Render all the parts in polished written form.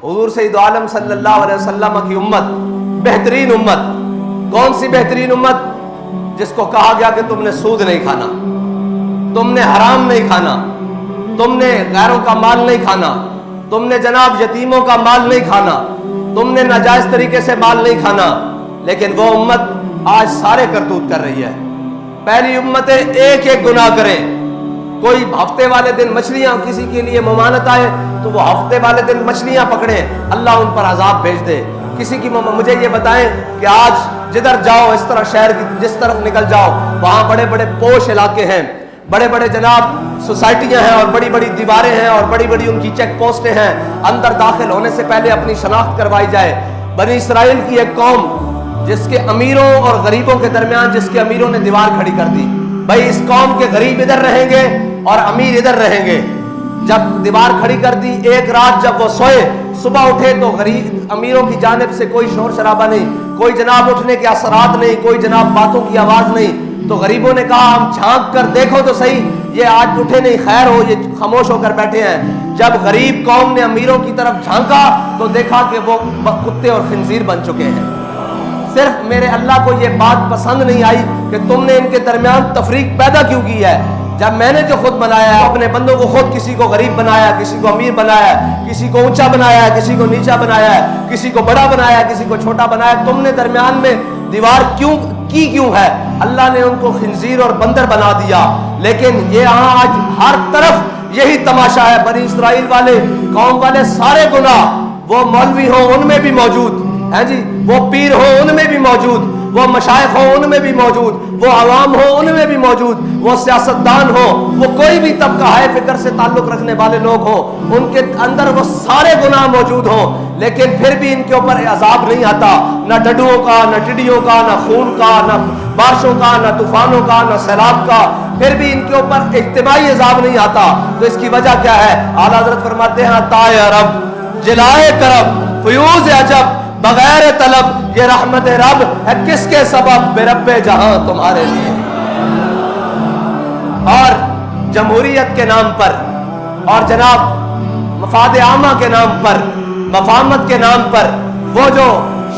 हुजूर सैयद आलम सल्लल्लाहु अलैहि वसल्लम की उम्मत बेहतरीन उम्मत। कौन सी बेहतरीन उम्मत? जिसको कहा गया कि तुमने सूद नहीं खाना, तुमने हराम नहीं खाना, तुमने गैरों का माल नहीं खाना, तुमने जनाब यतीमों का माल नहीं खाना, तुमने नाजायज तरीके से माल नहीं खाना। लेकिन वो उम्मत आज सारे करतूत कर रही है। पहली उम्मतें एक एक गुनाह करें। कोई हफ्ते वाले दिन मछलियां किसी के लिए ममानत आए तो वो हफ्ते वाले दिन मछलियां पकड़े, अल्लाह उन पर अजाब भेज दे। किसी की मुझे ये बताएं कि आज जिधर जाओ, इस तरह शहर की जिस तरफ निकल जाओ, वहां बड़े बड़े पोश इलाके हैं, बड़े बड़े जनाब सोसाइटियां हैं और बड़ी बड़ी दीवारें हैं और बड़ी बड़ी उनकी चेक पोस्टें हैं। अंदर दाखिल होने से पहले अपनी शनाख्त करवाई जाए। बनी इसराइल की एक कौम जिसके अमीरों और गरीबों के दरमियान जिसके अमीरों ने दीवार खड़ी कर दी। भाई इस कौम के गरीब इधर रहेंगे और अमीर इधर रहेंगे। जब दीवार खड़ी कर दी, एक रात जब वो सोए, सुबह उठे तो गरीब अमीरों की जानिब से कोई शोर शराबा नहीं, कोई जनाब उठने के असरात नहीं, कोई जनाब बातों की आवाज नहीं। तो गरीबों ने कहा हम झांक कर देखो तो सही, ये आज उठे नहीं, खैर हो, ये खामोश होकर बैठे हैं। जब गरीब कौम ने अमीरों की तरफ झांका तो देखा कि वो कुत्ते और खिंजीर बन चुके हैं। सिर्फ मेरे अल्लाह को ये बात पसंद नहीं आई कि तुमने इनके दरमियान तफरीक पैदा क्यों की है। जब मैंने जो खुद बनाया है अपने बंदों को, खुद किसी को गरीब बनाया, किसी को अमीर बनाया, किसी को ऊंचा बनाया, किसी को नीचा बनाया, किसी को बड़ा बनाया, किसी को छोटा बनाया, तुमने दरमियान में दीवार क्यों है? अल्लाह ने उनको खिंजीर और बंदर बना दिया। लेकिन ये यहाँ आज हर तरफ यही तमाशा है। बनी इसराइल वाले कौम वाले सारे गुनाह, वो मौलवी हो उनमें भी मौजूद है जी, वो पीर हो उनमें भी मौजूद, वो मशाइख हो उनमें भी मौजूद, वो अवाम हो उनमें भी मौजूद, वो सियासतदान हो, वो कोई भी तबका है फिक्र से ताल्लुक रखने वाले लोग हो, उनके अंदर वो सारे गुनाह मौजूद हो। लेकिन फिर भी इनके ऊपर अजाब नहीं आता, न डड्डुओं का, न टिड्डियों का, न खून का, न बारिशों का, न तूफानों का, न सैलाब का, फिर भी इनके ऊपर इज्तिमाई अजाब नहीं आता। तो इसकी वजह क्या है? आला हज़रत फरमाते हैं ताए अरब जिलाए करब फ्यूज अजब बगैर तलब ये रहमत रब है किसके सबब बेरब्बे जहां तुम्हारे लिए। और जमहूरियत के नाम पर और जनाब मफाद आमा के नाम पर, मफामत के नाम पर, वो जो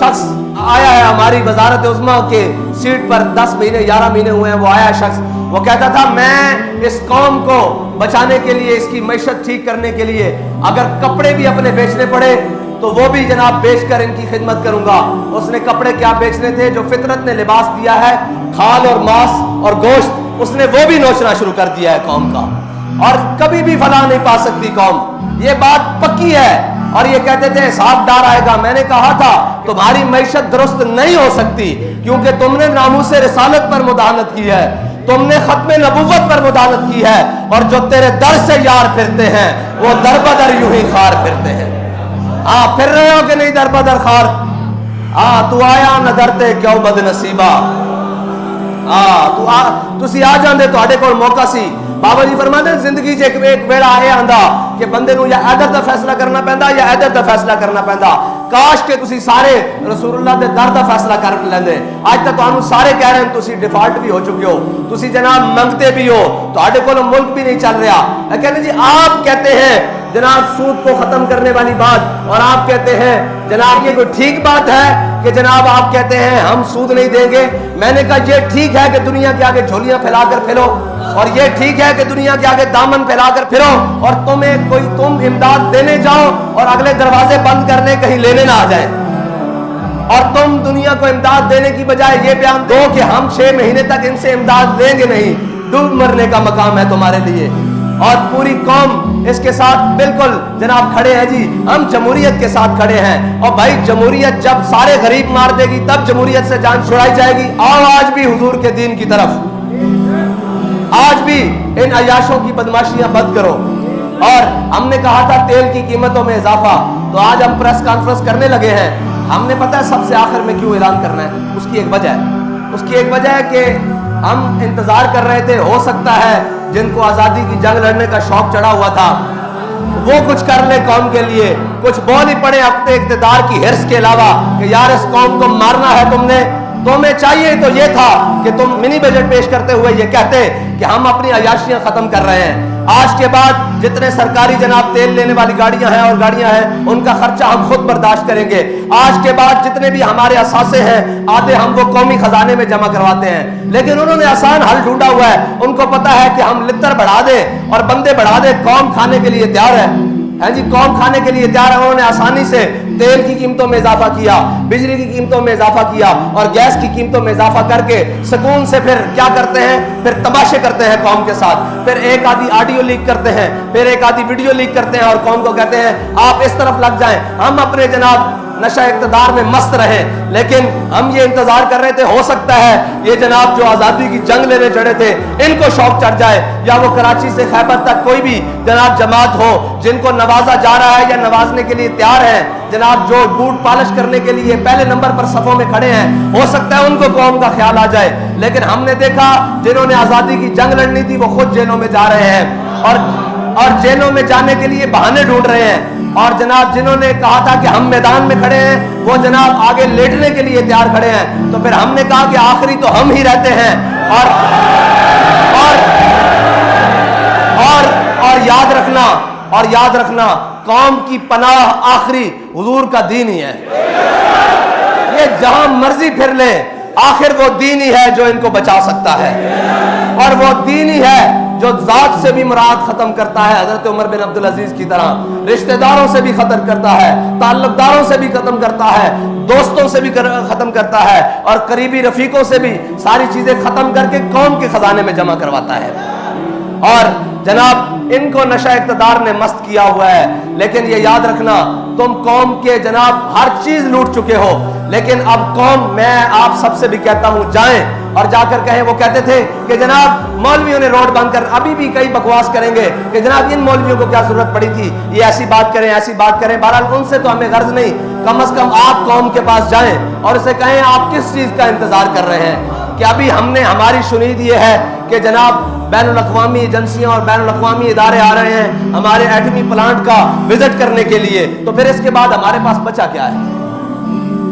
शख्स आया है हमारी वजारत उज़्मा के सीट पर 10 महीने 11 महीने हुए हैं, वो आया शख्स, वो कहता था मैं इस कौम को बचाने के लिए, इसकी मैशत ठीक करने के लिए अगर कपड़े भी अपने बेचने पड़े तो वो भी जनाब बेचकर इनकी खिदमत करूंगा। उसने कपड़े क्या बेचने थे? जो फितरत ने लिबास दिया है, खाल और मांस और गोश्त, उसने वो भी नोचना शुरू कर दिया है कौम का। और कभी भी फलाह नहीं पा सकती कौम, ये बात पक्की है। और ये कहते थे हिसाबदार आएगा। मैंने कहा था तुम्हारी मैशत दुरुस्त नहीं हो सकती क्योंकि तुमने नामूस रिसालत पर मुदाहनत की है, तुमने खत्म नबुव्वत पर मुदाहनत की है, और जो तेरे दर से यार फिरते हैं वो दर बदर यूं ही खार फिरते हैं। फिर रहे हो कि नहीं दर बदर खार? तू आया न डरते क्यों बदनसीबा, तुसी आ जाते तुहाडे कोल मौका सी। बाबा जी फरमाते जिंदगी च एक वेला आए आंदा कि बंदे नूं या इधर दा फैसला करना पैंदा या इधर दा फैसला करना पैंदा। काश के तुसी सारे रसूलुल्लाह दे दर दा फैसला कर लेंदे। आज तक तुहानू सारे कह रहे हैं तुसी डिफॉल्ट भी हो चुके हो, तुसी जनाब मंगते भी हो, तुहाडे कोल मुल्क भी नहीं चल रहा। कहते जी आप कहते हैं जनाब सूद को खत्म करने वाली बात, और आप कहते हैं जनाब ये कोई ठीक बात है कि जनाब आप कहते हैं हम सूद नहीं देंगे। मैंने कहा ये ठीक है कि दुनिया के आगे झोलियां फैलाकर फिरो, और ये ठीक है कि दुनिया के आगे दामन फैलाकर फिरो, और तुम इमदाद देने जाओ और अगले दरवाजे बंद करने कहीं लेने ना आ जाए, और तुम दुनिया को इमदाद देने की बजाय ये बयान दो कि हम 6 महीने तक इनसे इमदाद लेंगे नहीं। डूब मरने का मकाम है तुम्हारे लिए। और पूरी कौम इसके साथ बिल्कुल जनाब खड़े हैं जी, हम जमहूरियत के साथ खड़े हैं। और भाई जमहूरियत जब सारे गरीब मार देगी तब जमहूरियत से जान छुड़ाई जाएगी। आओ आज भी हुजूर के दीन की तरफ, आज भी इन अयाशों की बदमाशियां बंद करो। और हमने कहा था तेल की कीमतों में इजाफा, तो आज हम प्रेस कॉन्फ्रेंस करने लगे हैं। हमने पता है सबसे आखिर में क्यों ऐलान करना है, उसकी एक वजह है। उसकी एक वजह है कि हम इंतजार कर रहे थे, हो सकता है जिनको आज़ादी की जंग लड़ने का शौक चढ़ा हुआ था वो कुछ कर ले कौम के लिए, कुछ बोल ही पड़े अपने इक़्तिदार की हिर्स के अलावा कि यार इस कौम को मारना है तुमने, तुम्हें चाहिए तो ये था कि तुम मिनी बजट पेश करते हुए ये कहते कि हम अपनी अयाशियां खत्म कर रहे हैं। आज के बाद जितने सरकारी जनाब तेल लेने वाली गाड़ियां हैं और गाड़ियां हैं, उनका खर्चा हम खुद बर्दाश्त करेंगे। आज के बाद जितने भी हमारे असासे हैं, आधे हम वो कौमी खजाने में जमा करवाते हैं। लेकिन उन्होंने आसान हल ढूंढा हुआ है। उनको पता है कि हम लित्तर बढ़ा दें और बंदे बढ़ा दें, कौम खाने के लिए तैयार है जी, कौम खाने के लिए तैयार है। उन्होंने आसानी से तेल की कीमतों में इजाफा किया, बिजली की कीमतों में इजाफा किया और गैस की कीमतों में इजाफा करके सुकून से फिर क्या करते हैं, फिर तमाशे करते हैं कौम के साथ। फिर एक आधी ऑडियो लीक करते हैं, फिर एक आधी वीडियो लीक करते हैं और कौम को कहते हैं आप इस तरफ लग जाएं, हम अपने जनाब नशा इक़्तिदार में मस्त रहें। लेकिन हम ये इंतजार कर रहे थे, हो सकता है ये जनाब जो आज़ादी की जंग लेने चढ़े थे, इनको शौक चढ़ जाए, या वो कराची से खैबर तक कोई भी जनाब जमात हो जिनको नवाजा जा रहा है या नवाजने के लिए तैयार है, जनाब जो बूट पॉलिश करने के लिए पहले नंबर पर सफों में खड़े हैं, हो सकता है उनको कौम का ख्याल आ जाए। लेकिन हमने देखा जिन्होंने आज़ादी की जंग लड़नी थी वो खुद जेलों में जा रहे हैं और जेलों में जाने के लिए बहाने ढूंढ रहे हैं। और जनाब जिन्होंने कहा था कि हम मैदान में खड़े हैं, वो जनाब आगे लेटने के लिए तैयार खड़े हैं। तो फिर हमने कहा कि आखिरी तो हम ही रहते हैं और याद रखना कौम की पनाह आखिरी हुजूर का दीन ही है। ये जहां मर्जी फिर ले, आखिर वो दीन ही है जो इनको बचा सकता है, और वो दीन ही है जो जात से भी मुराद खत्म करता है, हजरत उमर बिन अब्दुल अजीज की तरह। रिश्तेदारों से भी खत्म करता है, ताल्लुकदारों से भी खत्म करता है, दोस्तों से भी खत्म करता है और करीबी रफीकों से भी सारी चीजें खत्म करके कौम के खजाने में जमा करवाता है। और जनाब इनको नशा इक़्तिदार ने मस्त किया हुआ है। लेकिन ये याद रखना, तुम कौम के जनाब हर चीज लूट चुके हो, लेकिन अब कौम, मैं आप सबसे भी कहता हूं, जाएं और जाकर कहें। वो कहते थे कि जनाब मौलवियों ने रोड बंद कर, अभी भी कई बकवास करेंगे कि जनाब इन मौलवियों को क्या जरूरत पड़ी थी, ये ऐसी बात करें ऐसी बात करें। बहरहाल उनसे तो हमें गर्ज नहीं, कम से कम आप कौम के पास जाएं और उसे कहें आप किस चीज का इंतजार कर रहे हैं। कि अभी हमारी शुनीद ये है कि जनाब बैनुल अक़वामी एजेंसियां और बैनुल अक़वामी इदारे आ रहे हैं हमारे एटमी प्लांट का विजिट करने के लिए, तो फिर इसके बाद हमारे पास बचा क्या है?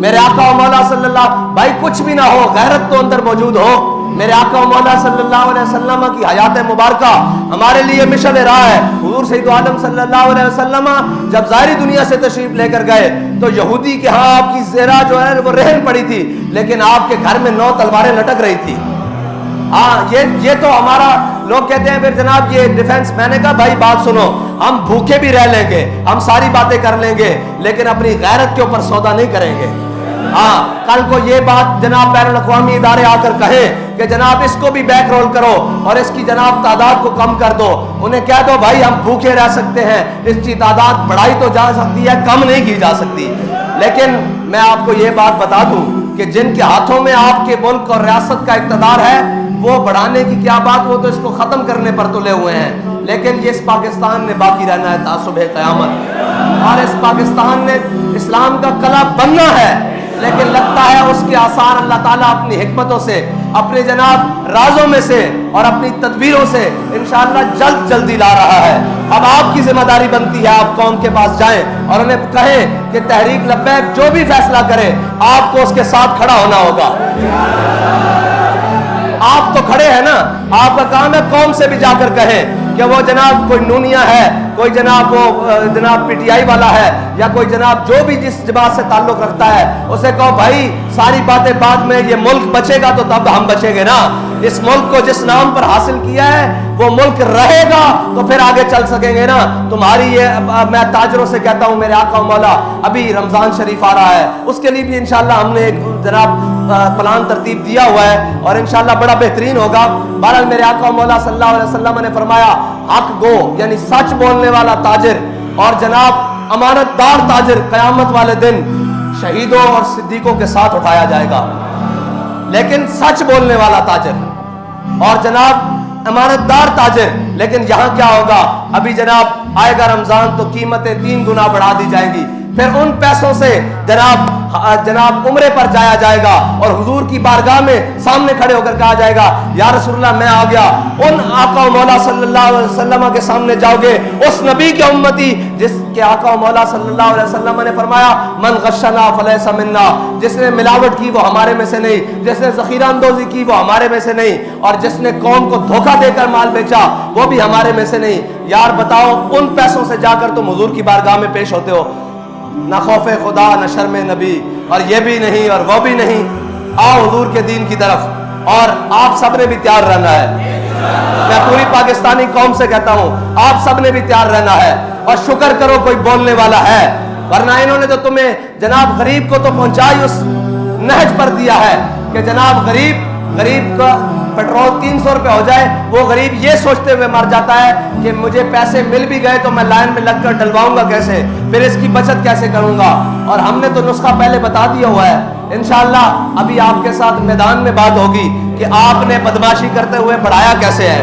मेरे आका और मौला सल्लल्लाहु, भाई कुछ भी ना हो, गैरत तो अंदर मौजूद हो। मेरे आका और मौला सल्लल्लाहु अलैहि वसल्लम की हयात मुबारका हमारे लिए मिशन राह है। हुजूर सैयद आलम सल्लल्लाहु अलैहि वसल्लम जब ज़ाहिरी दुनिया से तशरीफ लेकर गए तो यहूदी के यहाँ आपकी ज़ेरा जो है वो रहन पड़ी थी, लेकिन आपके घर में 9 तलवारें लटक रही थी। हाँ, ये तो हमारा, लोग कहते हैं फिर जनाब ये डिफेंस। मैंने कहा भाई बात सुनो, हम भूखे भी रह लेंगे, हम सारी बातें कर लेंगे, लेकिन अपनी गैरत के ऊपर सौदा नहीं करेंगे। हाँ, कल को ये बात जनाब बैनुल अक़वामी इदारे आकर कहें कि जनाब इसको भी बैक रोल करो और इसकी जनाब तादाद को कम कर दो, उन्हें कह दो भाई हम भूखे रह सकते हैं, इसकी तादाद बढ़ाई तो जा सकती है, कम नहीं की जा सकती। लेकिन मैं आपको ये बात बता दूं कि जिनके हाथों में आपके मुल्क और रियासत का इक़्तिदार है, वो बढ़ाने की क्या बात, वो तो इसको खत्म करने पर तुले हुए हैं। लेकिन ये इस पाकिस्तान ने बाकी रहना है तासुबे क़यामत, और इस पाकिस्तान ने इस्लाम का कला बनना है। लेकिन लगता है उसके आसार अल्लाह ताला अपनी हिकमतों से, अपने जनाब राजों में से और अपनी तदबीरों से इंशाअल्लाह जल्दी ला रहा है। अब आपकी जिम्मेदारी बनती है, आप कौम के पास जाएं और उन्हें कहें कि तहरीक लब्बैक जो भी फैसला करे आपको उसके साथ खड़ा होना होगा। आप तो खड़े हैं ना, आपका काम है कौम से भी जाकर कहें कि वो जनाब कोई नूनिया है, कोई जनाब वो जनाब पीटीआई वाला है, या कोई जनाब जो भी जिस जमात से ताल्लुक रखता है, उसे कहो भाई सारी बातें बाद में, ये मुल्क बचेगा तो तब हम बचेंगे ना। इस मुल्क को जिस नाम पर हासिल किया है वो मुल्क रहेगा तो फिर आगे चल सकेंगे ना। तुम्हारी ये, मैं ताजरों से कहता हूँ मेरे आका मौला, अभी रमजान शरीफ आ रहा है, उसके लिए भी इंशाल्लाह हमने एक जनाब प्लान तरतीब दिया हुआ है और इंशाल्लाह बड़ा बेहतरीन होगा। बहरहाल मेरे आका मौला सल्लल्लाहु अलैहि वसल्लम ने फरमाया हक गो यानी सच बोलने वाला ताजिर और जनाब अमानतदार ताजिर क़यामत वाले दिन शहीदों और सिद्दीकों के साथ उठाया जाएगा। लेकिन सच बोलने वाला ताजिर और जनाब अमानतदार ताजिर, लेकिन यहाँ क्या होगा, अभी जनाब आएगा रमजान तो कीमतें 3 गुना बढ़ा दी जाएंगी। پھر ان پیسوں سے جناب عمرے پر جایا جائے گا اور حضور کی بارگاہ میں سامنے کھڑے ہو کر کہا جائے گا یا رسول اللہ میں آ گیا. ان آقا و مولا صلی اللہ علیہ وسلم کے سامنے جاؤ گے, اس نبی کے امتی جس کے آقا و مولا صلی اللہ علیہ وسلم نے فرمایا من غشنا فلیس منا, جس نے ملاوٹ کی وہ ہمارے میں سے نہیں, جس نے ذخیرہ اندوزی کی وہ ہمارے میں سے نہیں, اور جس نے قوم کو دھوکہ دے کر مال بیچا وہ بھی ہمارے میں سے نہیں. یار بتاؤ ان پیسوں سے جا کر تم حضور کی بارگاہ میں پیش ہوتے ہو, نہ خوف خدا نہ شرم نبی, اور یہ بھی نہیں اور وہ بھی نہیں. آؤ حضور کے دین کی طرف, اور آپ سب نے بھی تیار رہنا ہے. میں پوری پاکستانی قوم سے کہتا ہوں آپ سب نے بھی تیار رہنا ہے, اور شکر کرو کوئی بولنے والا ہے, ورنہ انہوں نے تو تمہیں جناب غریب کو تو پہنچائی اس نہج پر دیا ہے کہ جناب غریب کا پیٹرول 300 روپے ہو جائے, وہ غریب یہ سوچتے ہوئے مر جاتا ہے کہ مجھے پیسے مل بھی گئے تو میں لائن میں لگ کر ڈلواؤں گا کیسے, پھر اس کی بچت کیسے کروں گا. اور ہم نے تو نسخہ پہلے بتا دیا ہوا ہے. انشاءاللہ ابھی آپ کے ساتھ میدان میں بات ہوگی کہ آپ نے بدماشی کرتے ہوئے بڑھایا کیسے ہے.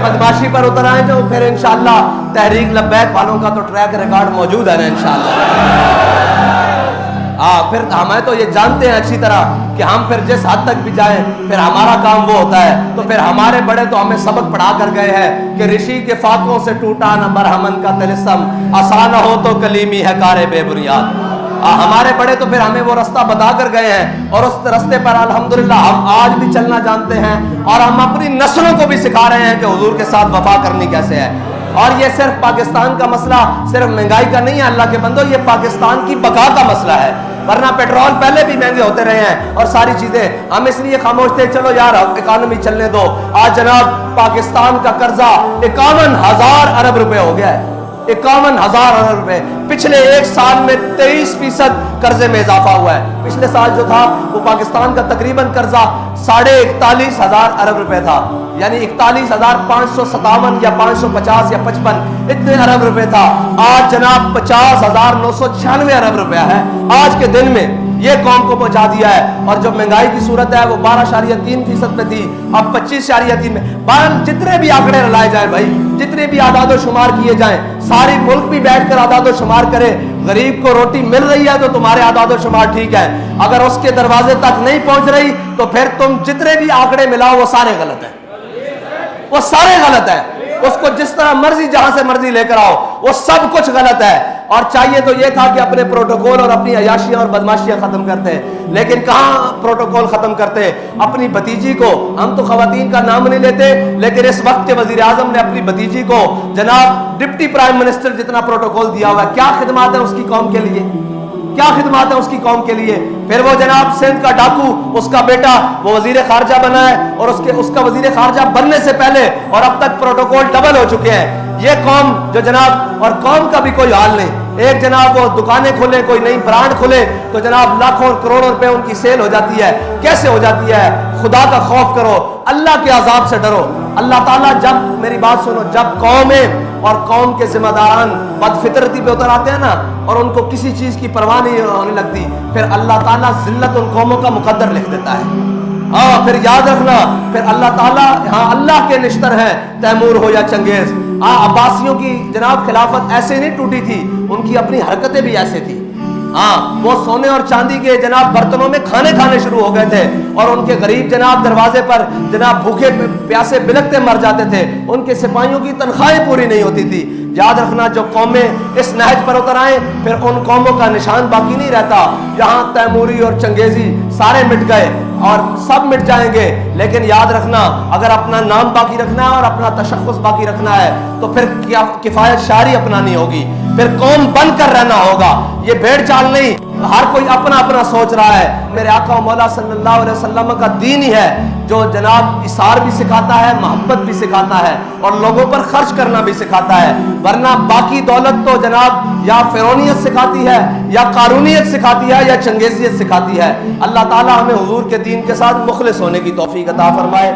بدماشی پر اتر آئے تو پھر انشاءاللہ تحریک لبیک والوں کا تو ٹریک ریکارڈ موجود ہے نا انشاءاللہ. پھر ہمیں تو یہ جانتے ہیں اچھی طرح کہ ہم پھر جس حد تک بھی جائیں پھر ہمارا کام وہ ہوتا ہے. تو پھر ہمارے بڑے تو ہمیں سبق پڑھا کر گئے ہیں کہ رشی کے فاقوں سے ٹوٹا نہ برہمن کا تلسم, آسان ہو تو کلیمی ہے کار بے بنیاد. ہمارے بڑے تو پھر ہمیں وہ رستہ بتا کر گئے ہیں, اور اس رستے پر الحمدللہ ہم آج بھی چلنا جانتے ہیں, اور ہم اپنی نسلوں کو بھی سکھا رہے ہیں کہ حضور کے ساتھ وفا کرنی کیسے ہے. اور یہ صرف پاکستان کا مسئلہ صرف مہنگائی کا نہیں ہے اللہ کے بندو, یہ پاکستان کی بقا کا مسئلہ ہے. ورنہ پیٹرول پہلے بھی مہنگے ہوتے رہے ہیں اور ساری چیزیں, ہم اس لیے خاموش تھے چلو یار اکانومی چلنے دو. آج جناب پاکستان کا قرضہ 51,000 ارب روپے ہو گیا ہے, 51,000 ارب روپے. پچھلے ایک سال میں 23% قرضے میں اضافہ ہوا ہے. پچھلے سال جو تھا وہ پاکستان کا تقریباً قرضہ 41,500 ارب روپے تھا, یعنی 41,557 یا 550 یا 55 اتنے ارب روپے تھا. آج جناب 50,996 ارب روپیہ ہے آج کے دن میں. یہ قوم کو پہنچا دیا ہے. اور جو مہنگائی کی صورت ہے وہ 12.3% پہ تھی, اب 25.3 میں. بہرحال جتنے بھی آنکڑے لائے جائیں بھائی, جتنے بھی اعداد و شمار کیے جائیں, ساری ملک بھی بیٹھ کر اعداد و شمار کرے, غریب کو روٹی مل رہی ہے تو تمہارے اعداد و شمار ٹھیک ہے. اگر اس کے دروازے تک نہیں پہنچ رہی تو پھر تم جتنے بھی آنکڑے ملاؤ وہ سارے غلط ہیں, وہ سارے غلط ہیں. اس کو جس طرح مرضی جہاں سے مرضی لے کر آؤ وہ سب کچھ غلط ہے. اور چاہیے تو یہ تھا کہ اپنے پروٹوکول اور اپنی عیاشیاں اور بدماشیاں ختم کرتے, لیکن کہاں پروٹوکول ختم کرتے. اپنی بھتیجی کو, ہم تو خواتین کا نام نہیں لیتے, لیکن اس وقت کے وزیر اعظم نے اپنی بھتیجی کو جناب ڈپٹی پرائم منسٹر جتنا پروٹوکول دیا ہوا ہے. کیا خدمات ہیں اس کی قوم کے لیے, کیا خدمات ہیں اس کی قوم کے لیے. پھر وہ جناب سندھ کا ڈاکو, اس کا بیٹا وہ وزیر خارجہ بنا ہے, اور اس کا وزیر خارجہ بننے سے پہلے اور اب تک پروٹوکول ڈبل ہو چکے ہیں. یہ قوم جو جناب, اور قوم کا بھی کوئی حال نہیں. ایک جناب وہ دکانیں کھولے, کوئی نئی برانڈ کھولے تو جناب لاکھوں کروڑوں روپے ان کی سیل ہو جاتی ہے. کیسے ہو جاتی ہے؟ خدا کا خوف کرو, اللہ کے عذاب سے ڈرو. اللہ تعالیٰ جب, میری بات سنو, جب قومیں اور قوم کے ذمہ داران بد فطرتی پہ اتر آتے ہیں نا, اور ان کو کسی چیز کی پرواہ نہیں ہونے لگتی, پھر اللہ تعالیٰ ذلت ان قوموں کا مقدر لکھ دیتا ہے. پھر یاد رکھنا, پھر اللہ تعالیٰ, اللہ کے نشتر ہیں تیمور ہو یا چنگیز. عباسیوں کی جناب خلافت ایسے نہیں ٹوٹی تھی, ان کی اپنی حرکتیں بھی ایسے تھی. وہ سونے اور چاندی کے جناب برتنوں میں کھانے شروع ہو گئے تھے, اور ان کے غریب جناب دروازے پر جناب بھوکے پیاسے بلکتے مر جاتے تھے. ان کے سپاہیوں کی تنخواہیں پوری نہیں ہوتی تھی. یاد رکھنا, جو قومیں اس نہج پر اتر آئیں پھر ان قوموں کا نشان باقی نہیں رہتا. یہاں تیموری اور چنگیزی سارے مٹ گئے اور سب مٹ جائیں گے, لیکن یاد رکھنا اگر اپنا نام باقی رکھنا ہے اور اپنا تشخص باقی رکھنا ہے تو پھر کفایت شعری اپنانی ہوگی, پھر قوم بن کر رہنا ہوگا. یہ بھیڑ چال نہیں, ہر کوئی اپنا اپنا سوچ رہا ہے. میرے آقا و مولا صلی اللہ علیہ وسلم کا دین ہی ہے جو جناب اثار بھی سکھاتا ہے, محبت بھی سکھاتا ہے, اور لوگوں پر خرچ کرنا بھی سکھاتا ہے. ورنہ باقی دولت تو جناب یا فرعونیت سکھاتی ہے, یا قارونیت سکھاتی ہے, یا چنگیزیت سکھاتی ہے. اللہ تعالی ہمیں حضور کے دین کے ساتھ مخلص ہونے کی توفیق عطا فرمائے.